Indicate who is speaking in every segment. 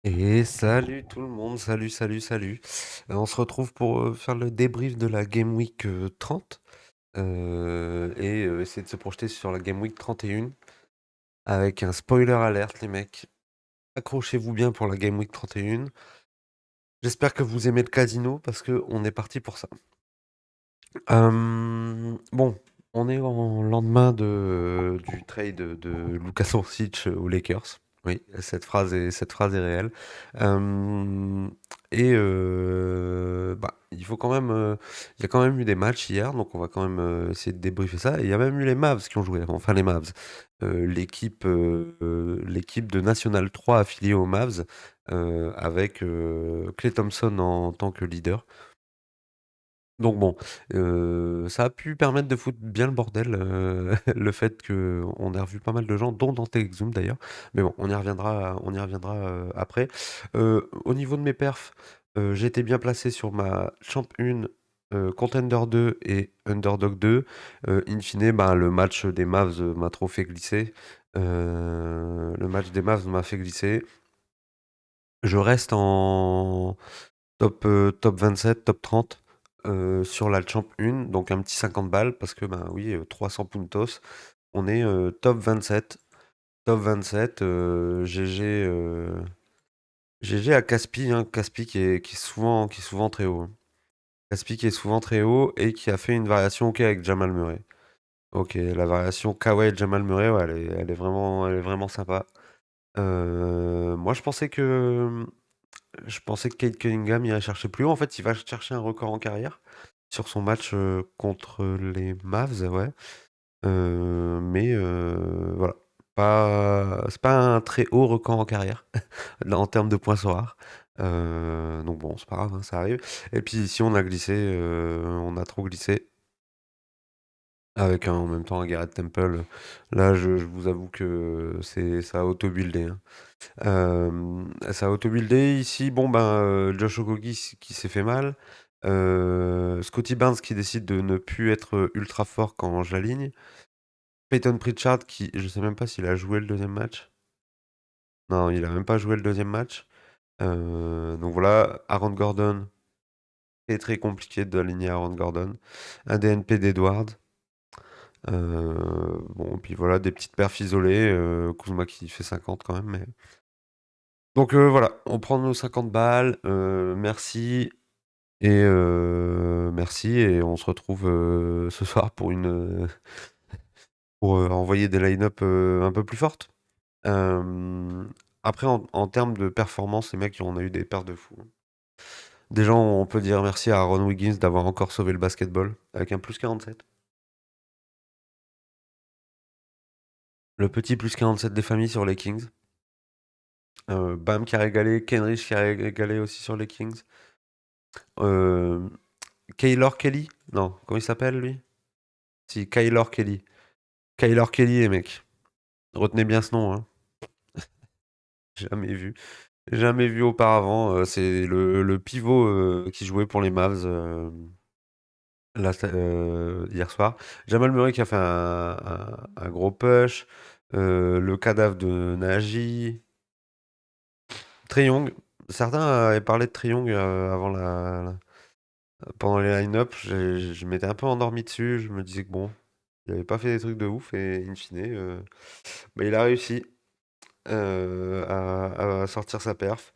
Speaker 1: Et salut tout le monde, salut. On se retrouve pour faire le débrief de la Game Week 30 et essayer de se projeter sur la Game Week 31 avec un spoiler alert, les mecs. Accrochez-vous bien pour la Game Week 31. J'espère que vous aimez le casino parce que on est parti pour ça. Bon, on est en lendemain du trade de Lucas Doncic aux Lakers. Oui, cette phrase est réelle. Euh, il faut quand même, il y a quand même eu des matchs hier, donc on va quand même essayer de débriefer ça. Et il y a même eu les Mavs qui ont joué, enfin les Mavs, l'équipe de National 3 affiliée aux Mavs, avec Klay Thompson en tant que leader. Donc bon, ça a pu permettre de foutre bien le bordel, le fait qu'on ait revu pas mal de gens, dont Dante Exum d'ailleurs. Mais bon, on y reviendra après. Au niveau de mes perfs, j'ai été bien placé sur ma Champ 1, Contender 2 et Underdog 2. In fine, ben, le match des Mavs m'a trop fait glisser. Le match des Mavs m'a fait glisser. Je reste en top 27, top 30 sur la Champ 1, donc un petit 50 balles, parce que, ben oui, 300 puntos. On est top 27. Top 27, GG à Caspi, hein, Caspi qui est souvent très haut, hein. Caspi qui est souvent très haut et qui a fait une variation OK avec Jamal Murray. OK, la variation Kawhi et Jamal Murray, ouais, elle est vraiment sympa. Moi, je pensais que Cade Cunningham irait chercher plus haut. En fait, il va chercher un record en carrière sur son match contre les Mavs, ouais. Mais voilà. C'est pas un très haut record en carrière là, en termes de points soirs. Donc bon, c'est pas grave, hein, ça arrive. Et puis si on a glissé, on a trop glissé avec en même temps un Garrett Temple. Là, je vous avoue que ça a auto-buildé, hein. Ça a auto-buildé ici. Bon, ben, Josh Okogie qui s'est fait mal. Scotty Barnes qui décide de ne plus être ultra fort quand je l'aligne. Peyton Pritchard qui, je sais même pas s'il a joué le deuxième match. Non, il a même pas joué le deuxième match. Donc voilà, Aaron Gordon. C'est très compliqué d'aligner Aaron Gordon. Un DNP d'Edward. Bon, puis voilà, des petites perfs isolées. Kuzma qui fait 50 quand même. Donc voilà, on prend nos 50 balles. Merci et on se retrouve ce soir pour envoyer des line-up un peu plus fortes. Euh, Après, en termes de performance, les mecs, on a eu des paires de fous. Déjà, on peut dire merci à Aaron Wiggins d'avoir encore sauvé le basketball avec un plus 47. Le petit plus 47 des familles sur les Kings. Bam qui a régalé, Kenrich qui a régalé aussi sur les Kings. Euh, Kaylor Kelly? Non, comment il s'appelle lui? Si, Kaylor Kelly. Kaylor Kelly, les mecs. Retenez bien ce nom, hein. Jamais vu. Jamais vu auparavant. C'est le pivot qui jouait pour les Mavs hier soir. Jamal Murray qui a fait un gros push. Le cadavre de Nagy. Trae Young. Certains avaient parlé de Trae Young pendant les line-up. Je m'étais un peu endormi dessus. Je me disais que bon, il avait pas fait des trucs de ouf et in fine, bah, il a réussi à sortir sa perf.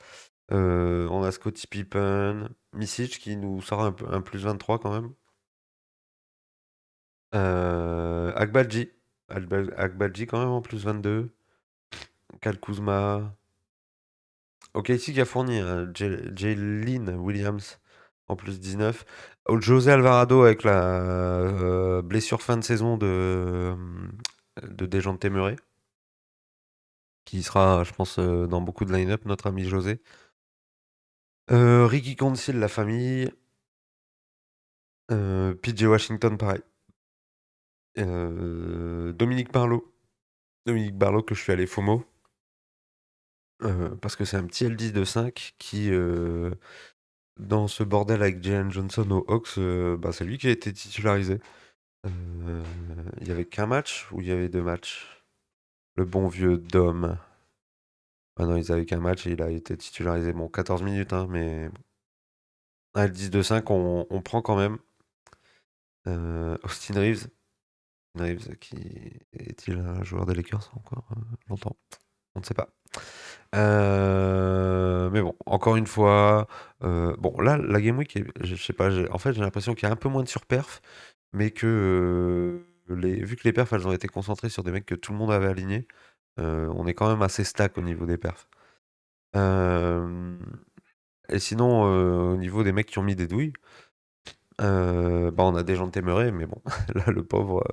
Speaker 1: On a Scottie Pippen, Misic qui nous sort un plus 23 quand même. Akbalji. Akbalji quand même en plus 22. Kyle Kuzma. Ok, ici qui a fourni Jalen Williams en plus 19. José Alvarado avec la blessure fin de saison de Dejounte Murray, qui sera, je pense, dans beaucoup de line-up, notre ami José. Ricky Council, la famille. PJ Washington, pareil. Dominique Barlow. Dominique Barlow que je suis allé FOMO. Parce que c'est un petit LD de 5 qui, dans ce bordel avec Jalen Johnson aux Hawks, bah, c'est lui qui a été titularisé. Euh, Il y avait qu'un match ou il y avait deux matchs? Le bon vieux Dom. Ah non, ils avaient qu'un match et il a été titularisé. Bon, 14 minutes, hein, mais le 10 de 5, on prend quand même. Austin Reeves. Reeves, qui est-il un joueur des Lakers encore longtemps? On ne sait pas. Mais bon, encore une fois, bon, là, la Game Week, je sais pas, en fait, j'ai l'impression qu'il y a un peu moins de surperf, mais que vu que les perfs, elles ont été concentrées sur des mecs que tout le monde avait alignés, on est quand même assez stack au niveau des perfs. Euh, et sinon, au niveau des mecs qui ont mis des douilles, bah, on a des gens de Téméré, mais bon, là, le pauvre,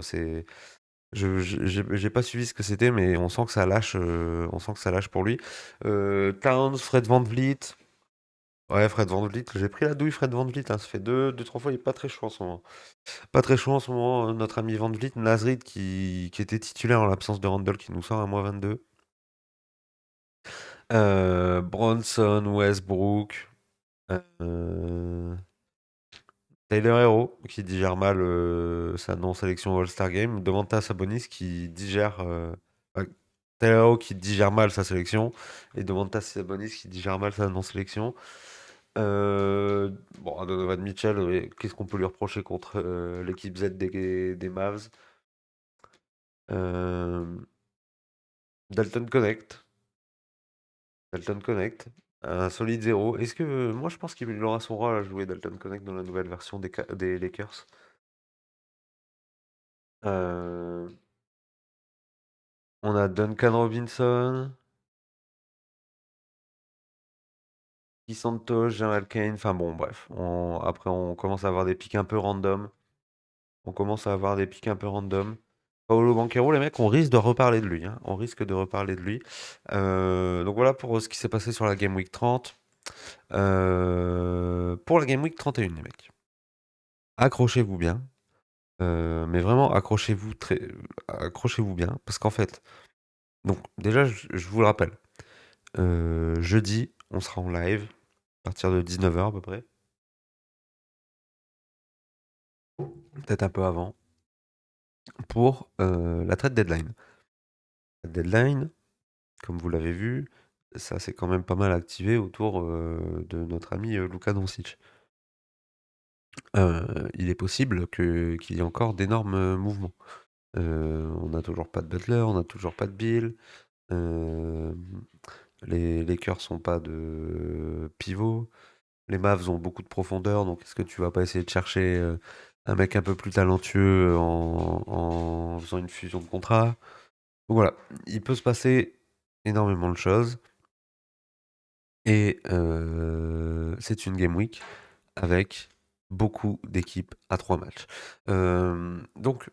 Speaker 1: c'est. J'ai pas suivi ce que c'était, mais on sent que ça lâche, on sent que ça lâche pour lui. Towns, Fred VanVleet. Ouais, Fred VanVleet, j'ai pris la douille Fred VanVleet, hein, ça fait deux, trois fois, il est pas très chaud en ce moment. Pas très chaud en ce moment, notre ami VanVleet, Nasrid qui était titulaire en l'absence de Randall qui nous sort à -22. Bronson, Westbrook, euh, Tyler Hero qui digère mal sa non-sélection All-Star Game, Domantas Sabonis qui digère ouais, Tyler Hero qui digère mal sa sélection et Domantas Sabonis qui digère mal sa non-sélection. Bon, Donovan Mitchell, qu'est-ce qu'on peut lui reprocher contre l'équipe Z des Mavs? Euh, Dalton Connect, Dalton Connect, un solide zéro. Est-ce que moi je pense qu'il aura son rôle à jouer Dalton Connect dans la nouvelle version des Lakers. Euh, On a Duncan Robinson, Guy Santos, Jamal Kane, enfin bon, bref. Après, on commence à avoir des pics un peu random. On commence à avoir des pics un peu random. Paolo Banchero, les mecs, on risque de reparler de lui, hein. On risque de reparler de lui. Donc voilà pour ce qui s'est passé sur la Game Week 30. Pour la Game Week 31, les mecs, accrochez-vous bien. Mais vraiment, accrochez-vous bien. Parce qu'en fait, donc déjà, je vous le rappelle, jeudi, on sera en live à partir de 19h à peu près. Peut-être un peu avant, pour la trade deadline. La deadline, comme vous l'avez vu, ça s'est quand même pas mal activé autour de notre ami Luka Doncic. Il est possible qu'il y ait encore d'énormes mouvements. On n'a toujours pas de Butler, on n'a toujours pas de Bill. euh, les Lakers sont pas de pivot. Les Mavs ont beaucoup de profondeur, donc est-ce que tu vas pas essayer de chercher un mec un peu plus talentueux en faisant une fusion de contrats? Donc voilà, il peut se passer énormément de choses. Et c'est une game week avec beaucoup d'équipes à 3 matchs. Donc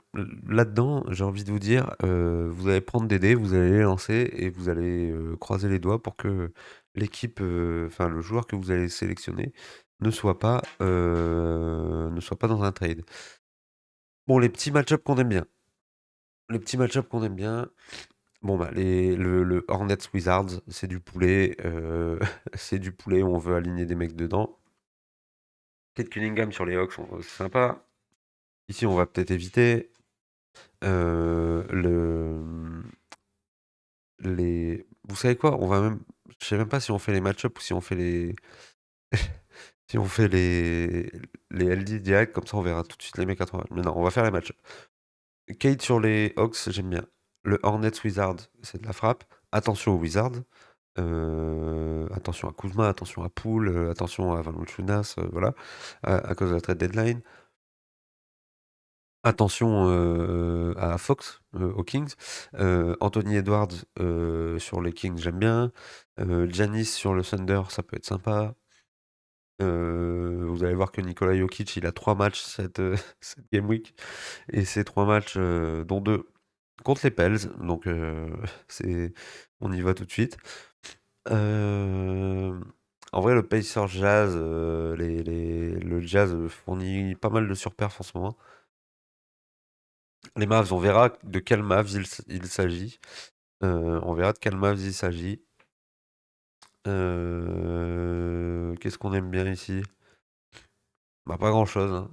Speaker 1: là-dedans, j'ai envie de vous dire, vous allez prendre des dés, vous allez les lancer et vous allez croiser les doigts pour que l'équipe, enfin le joueur que vous allez sélectionner ne soit pas dans un trade. Bon, les petits match-ups qu'on aime bien. Les petits match-ups qu'on aime bien. Bon, bah, le Hornets Wizards, c'est du poulet. C'est du poulet, on veut aligner des mecs dedans. Kate Cunningham sur les Hawks, c'est sympa. Ici, on va peut-être éviter. Le, Vous savez quoi? On va même. Je sais même pas si on fait les match-ups ou si on fait les. Si on fait les LD direct, comme ça on verra tout de suite les mecs à 3. Mais non, on va faire les match-ups. Kate sur les Hawks, j'aime bien. Le Hornets Wizard, c'est de la frappe. Attention aux Wizards. Attention à Kuzma, attention à Poole, attention à Valanciunas, voilà, à cause de la trade deadline. Attention à Fox, aux Kings. Anthony Edwards sur les Kings, j'aime bien. Giannis sur le Thunder, ça peut être sympa. Vous allez voir que Nikola Jokic, il a 3 matchs cette Game Week. Et ces 3 matchs, dont 2 contre les Pels. Donc on y va tout de suite. Euh, En vrai, le Pacers Jazz, le Jazz fournit pas mal de surperf en ce moment. Les Mavs, on verra de quel Mavs il s'agit. On verra de quel Mavs il s'agit. Qu'est-ce qu'on aime bien ici? Bah, pas grand-chose, hein.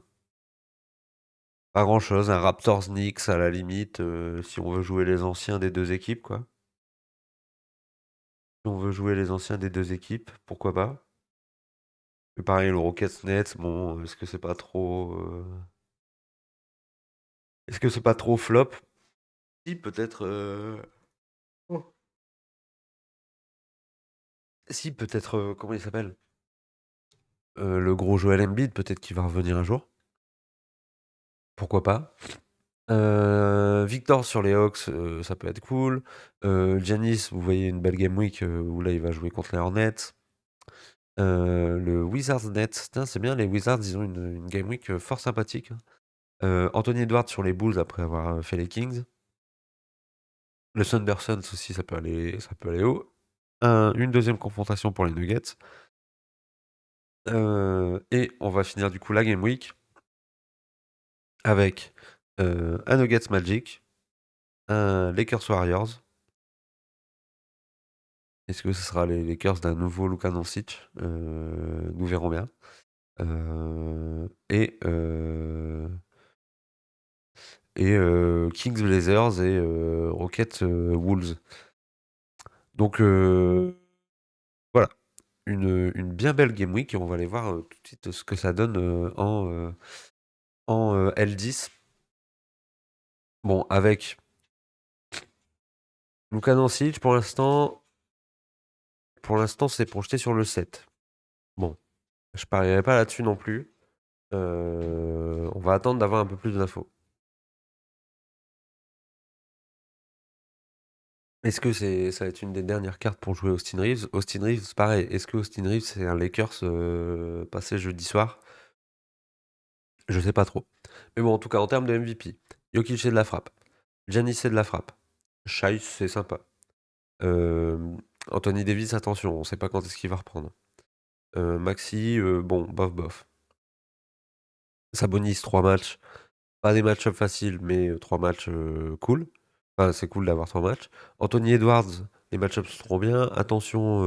Speaker 1: Pas grand-chose. Un Raptors Knicks à la limite, si on veut jouer les anciens des deux équipes, quoi. on veut jouer les anciens des deux équipes, pourquoi pas. Et pareil, le Rockets Nets, bon, est-ce que c'est pas trop. Est-ce que c'est pas trop flop? Si, peut-être. Oh. Si, peut-être. Comment il s'appelle? Le gros Joel Embiid, peut-être qu'il va revenir un jour. Pourquoi pas? Victor sur les Hawks, ça peut être cool. Giannis, vous voyez une belle game week où là il va jouer contre les Hornets. Le Wizards Nets, putain, c'est bien, les Wizards, ils ont une game week fort sympathique, hein. Anthony Edwards sur les Bulls après avoir fait les Kings. Le Thunder Suns aussi, ça peut aller haut. Une deuxième confrontation pour les Nuggets. Et on va finir du coup la game week avec un Nuggets Magic, un Lakers Warriors. Est-ce que ce sera les Lakers d'un nouveau Luka Doncic? Nous verrons bien. Et Kings Blazers et Rockets Wolves. Donc voilà, une bien belle game week et on va aller voir tout de suite ce que ça donne en L10. Bon, avec Luka Doncic, pour l'instant, c'est projeté sur le 7. Bon, je parierai pas là-dessus non plus. On va attendre d'avoir un peu plus d'infos. Est-ce que ça va être une des dernières cartes pour jouer Austin Reeves? Austin Reeves, pareil. Est-ce que Austin Reeves, c'est un Lakers passé jeudi soir? Je sais pas trop. Mais bon, en tout cas, en termes de MVP, Jokic, c'est de la frappe. Giannis, c'est de la frappe. Shai, c'est sympa. Euh, Anthony Davis, attention, on sait pas quand est-ce qu'il va reprendre. Maxi, bon, bof, bof. Sabonis, 3 matchs. Pas des match-ups faciles, mais 3 matchs cool. Enfin, c'est cool d'avoir 3 matchs. Anthony Edwards, les match-ups sont trop bien. Attention,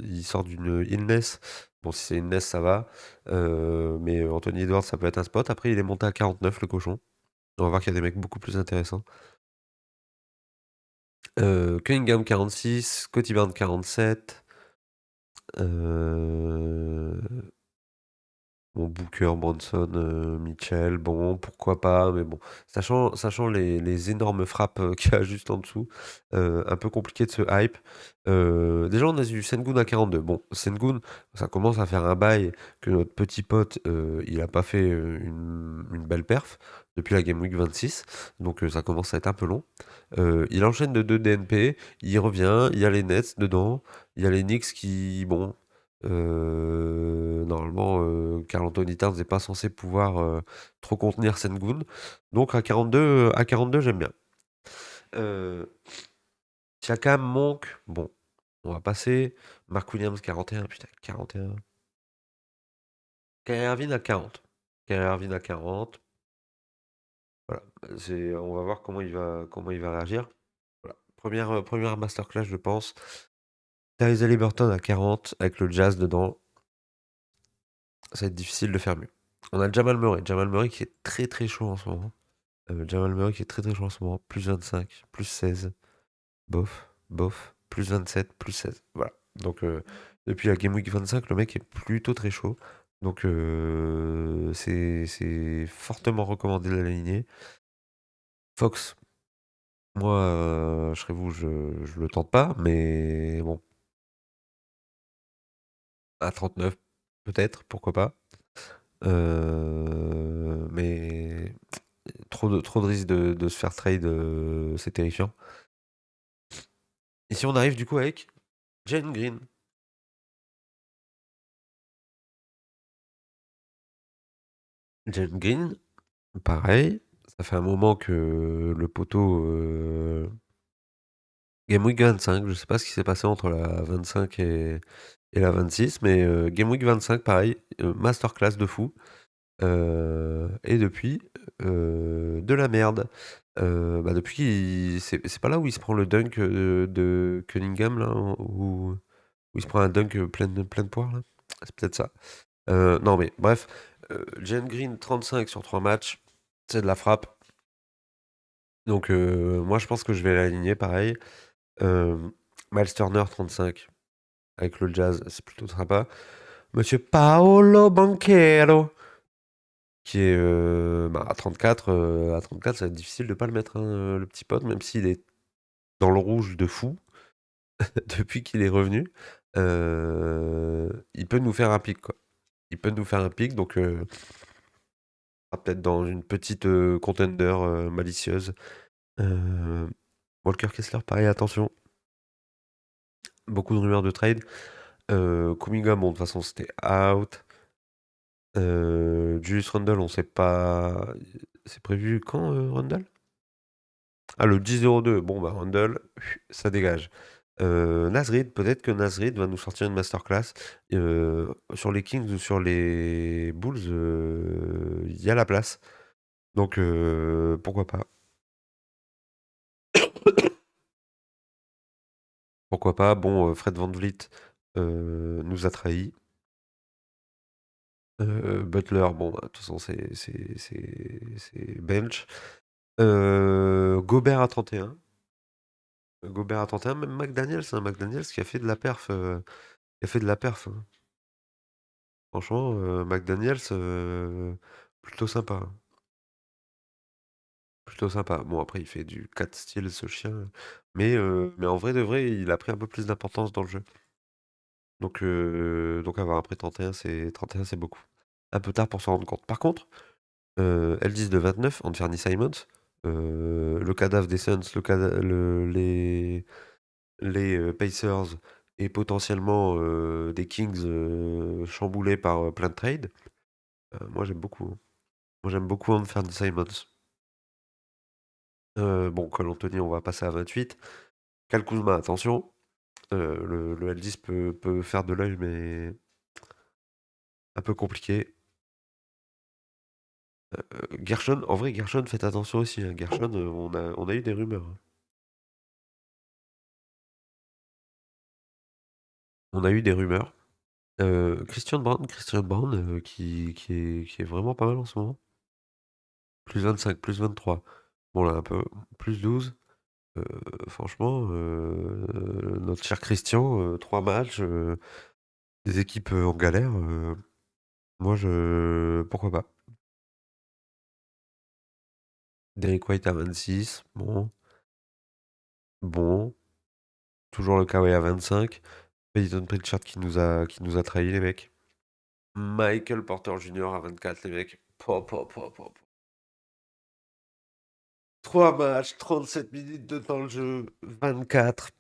Speaker 1: il sort d'une illness. Bon, si c'est une illness, ça va. Mais Anthony Edwards, ça peut être un spot. Après, il est monté à 49, le cochon. On va voir qu'il y a des mecs beaucoup plus intéressants. Cunningham 46, Scotty Barnes 47. Euh, Bon, Booker, Bronson, Mitchell, bon, pourquoi pas, mais bon, sachant les énormes frappes qu'il y a juste en dessous, un peu compliqué de se hype. Déjà, on a eu Sengun à 42. Bon, Sengun, ça commence à faire un bail que notre petit pote, il a pas fait une belle perf depuis la Game Week 26, donc ça commence à être un peu long. Il enchaîne de 2 DNP, il revient, il y a les Nets dedans, il y a les Knicks qui, bon, normalement, Karl Anthony Towns n'est pas censé pouvoir trop contenir Sengun. Donc à 42, j'aime bien. Euh, Siakam, Monk, bon, on va passer. Mark Williams 41, putain, 41. Kyrie Irving à 40. Kyrie Irving à 40. Voilà, on va voir comment il va réagir. Voilà. Première masterclass, je pense. Tyrese Haliburton à 40 avec le Jazz dedans. Ça va être difficile de faire mieux. On a Jamal Murray. Jamal Murray qui est très très chaud en ce moment. Jamal Murray qui est très très chaud en ce moment. Plus 25, plus 16. Bof, bof. Plus 27, plus 16. Voilà. Donc depuis la Game Week 25, le mec est plutôt très chaud. Donc c'est fortement recommandé de l'aligner. Fox, moi, je serais vous, je le tente pas, mais bon, à 39, peut-être, pourquoi pas. Mais trop de risques de se faire trade, c'est terrifiant. Ici, on arrive du coup avec Jalen Green. Jalen Green, pareil, ça fait un moment que le poteau Game Week 25, je sais pas ce qui s'est passé entre la 25 et la 26, mais Game Week 25, pareil, masterclass de fou. Et depuis, de la merde. Bah depuis, c'est pas là où il se prend le dunk de Cunningham, là, où il se prend un dunk plein de poire, là. C'est peut-être ça. Non, mais bref, Jalen Green, 35 sur 3 matchs, c'est de la frappe. Donc, moi, je pense que je vais l'aligner pareil. Euh, Miles Turner, 35, avec le Jazz, c'est plutôt sympa. Monsieur Paolo Banchero, qui est à 34, ça va être difficile de pas le mettre, hein, le petit pote, même s'il est dans le rouge de fou depuis qu'il est revenu. Il peut nous faire un pic, quoi. Il peut nous faire un pic, donc peut-être dans une petite contender malicieuse. Walker Kessler, pareil, attention. Beaucoup de rumeurs de trade. Kuminga, bon, de toute façon, c'était out. Julius Randle, on sait pas. C'est prévu quand, Randle? Ah, le 10-02. Bon, bah, Randle, ça dégage. Nasrid, peut-être que Nasrid va nous sortir une masterclass. Sur les Kings ou sur les Bulls, il y a la place. Donc, pourquoi pas? Pourquoi pas? Bon, Fred VanVleet nous a trahis. Butler, bon, bah, de toute façon, c'est bench. Gobert à 31. Gobert à 31, même McDaniels, hein, McDaniels qui a fait de la perf. Qui a fait de la perf, hein. Franchement, McDaniels, plutôt sympa, hein. Plutôt sympa. Bon, après, il fait du 4 style, ce chien. Mais en vrai de vrai, il a pris un peu plus d'importance dans le jeu. Donc avoir après 31, c'est beaucoup. Un peu tard pour s'en rendre compte. Par contre, L10 de 29, Anthony Simons, le cadavre des Suns, les Pacers et potentiellement des Kings chamboulés par plein de trades, moi j'aime beaucoup, hein. Moi j'aime beaucoup Anthony Simons. Bon, Cole Anthony, on va passer à 28. Kyle Kuzma, attention. Le L10 peut faire de l'œil, mais un peu compliqué. Gershon, en vrai, Gershon, faites attention aussi, hein. Gershon, on a eu des rumeurs, hein. On a eu des rumeurs. Christian Brown qui est vraiment pas mal en ce moment. Plus 25, plus 23. Bon, là, un peu. Plus 12. Euh, Franchement, notre cher Christian, 3 matchs, des équipes en galère. Moi, pourquoi pas? Derrick White à 26. Bon. Bon. Toujours le Kawhi à 25. Peyton Pritchard qui nous a trahi, les mecs. Michael Porter Jr. à 24, les mecs. Pop, pop, pop, pop. 3 matchs, 37 minutes de temps de jeu, 24.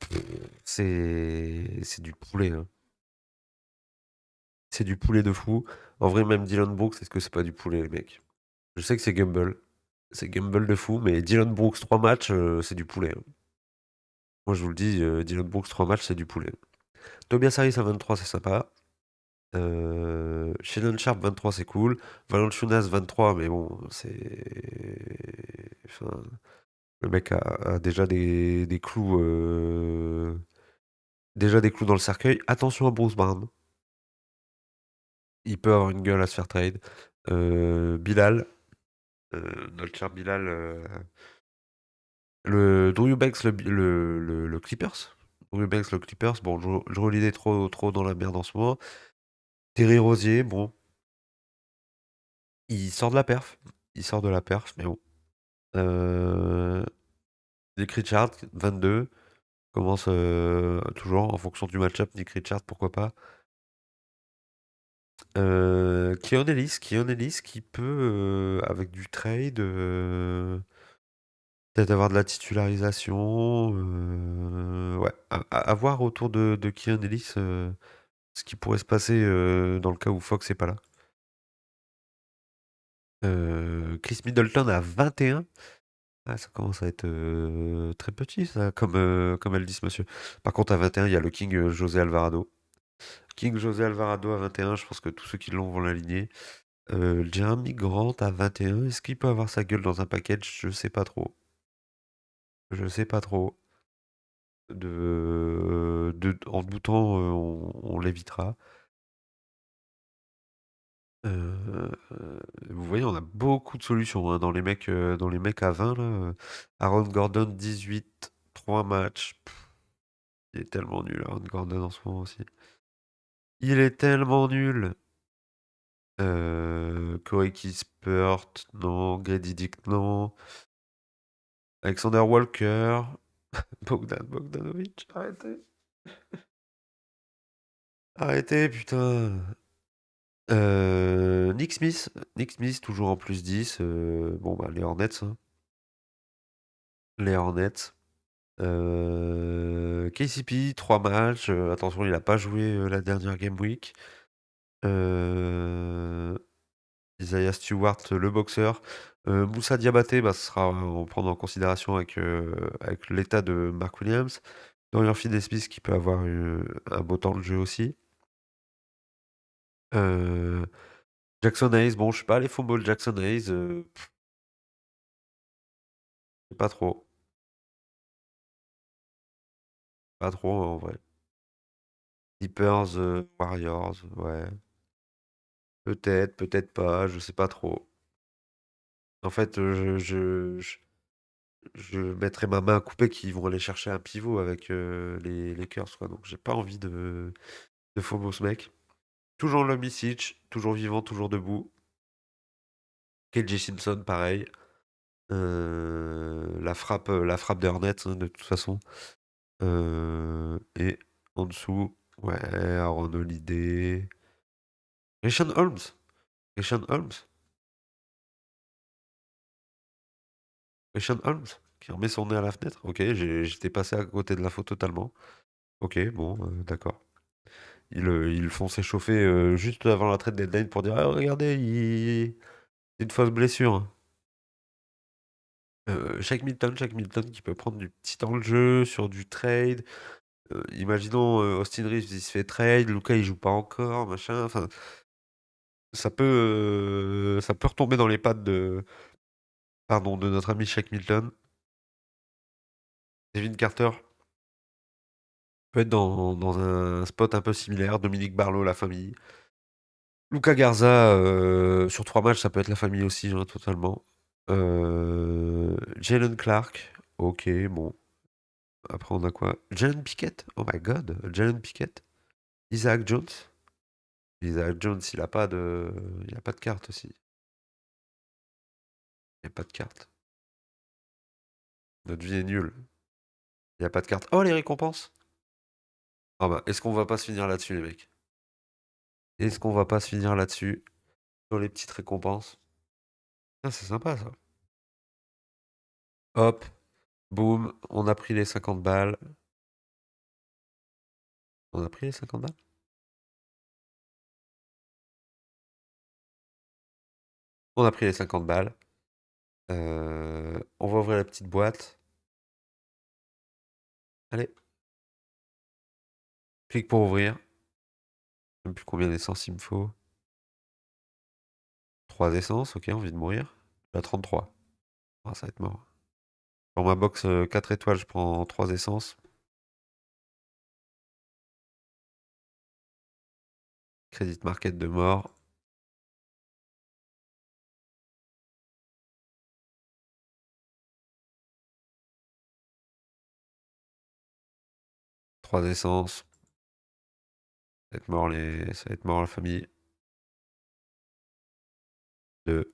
Speaker 1: C'est du poulet, hein. C'est du poulet de fou. En vrai, même Dylan Brooks, est-ce que c'est pas du poulet, les mecs? Je sais que c'est Gamble. C'est Gamble de fou, mais Dylan Brooks, 3 matchs, c'est du poulet, hein. Moi, je vous le dis, Dylan Brooks, 3 matchs, c'est du poulet. Tobias Harris à 23, c'est sympa. Shannon Sharp, 23, c'est cool. Valanciunas, 23, mais bon, enfin, le mec a déjà des clous. Déjà des clous dans le cercueil. Attention à Bruce Brown. Il peut avoir une gueule à se faire trade. Bilal. Notre cher Bilal. Le Drew Eubanks, le Clippers. Drew Eubanks, le Clippers. Bon, je relidais trop dans la merde en ce moment. Terry Rosier, bon. Il sort de la perf. Il sort de la perf, mais bon. Nick Richard, 22. Commence toujours en fonction du match-up. Nick Richard, pourquoi pas. Keon Ellis qui peut, avec du trade, peut-être avoir de la titularisation. Ouais, à voir autour de Keon Ellis ce qui pourrait se passer dans le cas où Fox n'est pas là. Chris Middleton à 21. Ah, ça commence à être très petit, ça, comme elle dit, monsieur. Par contre, à 21, il y a le King José Alvarado. King José Alvarado à 21, je pense que tous ceux qui l'ont vont l'aligner. Jeremy Grant à 21, est-ce qu'il peut avoir sa gueule dans un package? Je sais pas trop. Je sais pas trop. En doutant, on l'évitera. Vous voyez, on a beaucoup de solutions, hein, dans les mecs à 20 là. Aaron Gordon, 18, 3 matchs. Il est tellement nul, Aaron Gordon, en ce moment aussi. Il est tellement nul. Corey Kispert, non. Grady Dick, non. Alexander Walker. Bogdan Bogdanovic, arrêtez. Arrêtez, putain. Nick Smith. Nick Smith, toujours en plus 10. Bon, bah, les Hornets, hein. Les Hornets. KCP, 3 matchs. Attention, il n'a pas joué la dernière Game Week. Isaiah Stewart, le boxeur. Moussa Diabaté, bah, ce sera en prendre en considération avec l'état de Mark Williams. Dorian Finney-Smith qui peut avoir un beau temps de jeu aussi. Jackson Hayes, bon, je suis pas allé football Jackson Hayes, pas trop. Pas trop en vrai. Clippers, Warriors, ouais. Peut-être, peut-être pas, je sais pas trop. En fait, je mettrais ma main à couper qu'ils vont aller chercher un pivot avec les Lakers, quoi. Donc j'ai pas envie de FOMO ce mec. Toujours le Misic, toujours vivant, toujours debout. KJ Simpson, pareil. La frappe des Hornets, hein, de toute façon. Et en dessous, ouais, Aaron Holiday. Richard Holmes. Richard Holmes. Richard Holmes, qui remet son nez à la fenêtre. Ok, j'étais passé à côté de l'info totalement. Ok, bon, d'accord. Ils font s'échauffer juste avant la trade deadline pour dire ah, regardez, c'est une fausse blessure. Shake Milton qui peut prendre du petit temps de jeu sur du trade. Imaginons Austin Reeves il se fait trade, Luka il joue pas encore, machin. Enfin, ça peut retomber dans les pattes de notre ami Shake Milton. Devin Carter peut être dans un spot un peu similaire. Dominique Barlow, la famille. Luka Garza, sur 3 matchs, ça peut être la famille aussi, hein, totalement. Jalen Clark, ok, bon. Après, on a quoi? Jalen Pickett, oh my god, Jalen Pickett. Isaac Jones. Isaac Jones, il a pas de carte aussi. Il n'y a pas de carte. Notre vie est nulle. Il n'y a pas de carte. Oh, les récompenses! Ah bah, est-ce qu'on va pas se finir là-dessus, les mecs? Est-ce qu'on va pas se finir là-dessus? Sur les petites récompenses? Ah, c'est sympa, ça. Hop, boum, on a pris les 50 balles. On a pris les 50 balles? On a pris les 50 balles. On va ouvrir la petite boîte. Allez, clique pour ouvrir. Je sais même plus combien d'essence il me faut. 3 essences, ok, envie de mourir. Bah 33. Ah, ça va être mort. Pour ma box 4 étoiles, je prends 3 essences. Credit market de mort. Trois essences. Ça va être mort la famille. 2.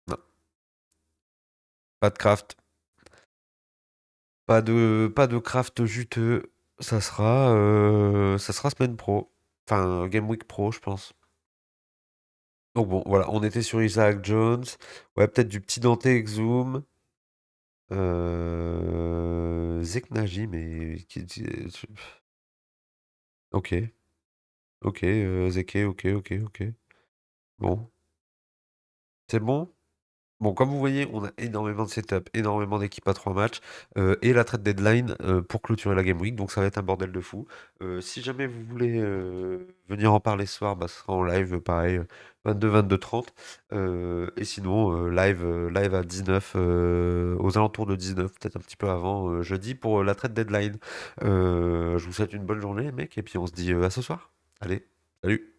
Speaker 1: Non, pas de craft. Pas de craft juteux. Ça sera semaine pro. Enfin, Game Week Pro, je pense. Donc bon, voilà, on était sur Isaac Jones. Ouais, peut-être du petit Dante Exum. Zeke Nagy, mais ok, ok, Zeke, ok, ok, ok. Bon, c'est bon. Bon, comme vous voyez, on a énormément de setup, énormément d'équipes à 3 matchs, et la trade deadline pour clôturer la Game Week, donc ça va être un bordel de fou. Si jamais vous voulez venir en parler ce soir, bah, ce sera en live, pareil, 22-22-30. Et sinon, live à 19, aux alentours de 19, peut-être un petit peu avant, jeudi, pour la trade deadline. Je vous souhaite une bonne journée, les mecs, et puis on se dit à ce soir. Allez, salut!